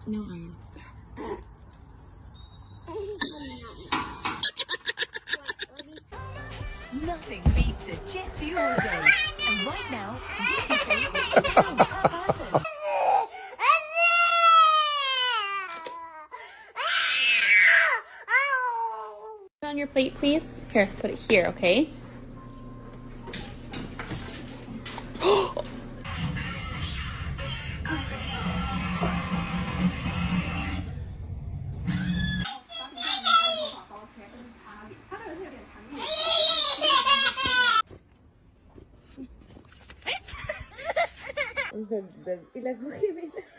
No, Aya. Nothing beats a Jetty holiday. And right now, you can save £50 per person. On your plate, please. Here, put it here, okay? Ang dagdag. Ilago kami na.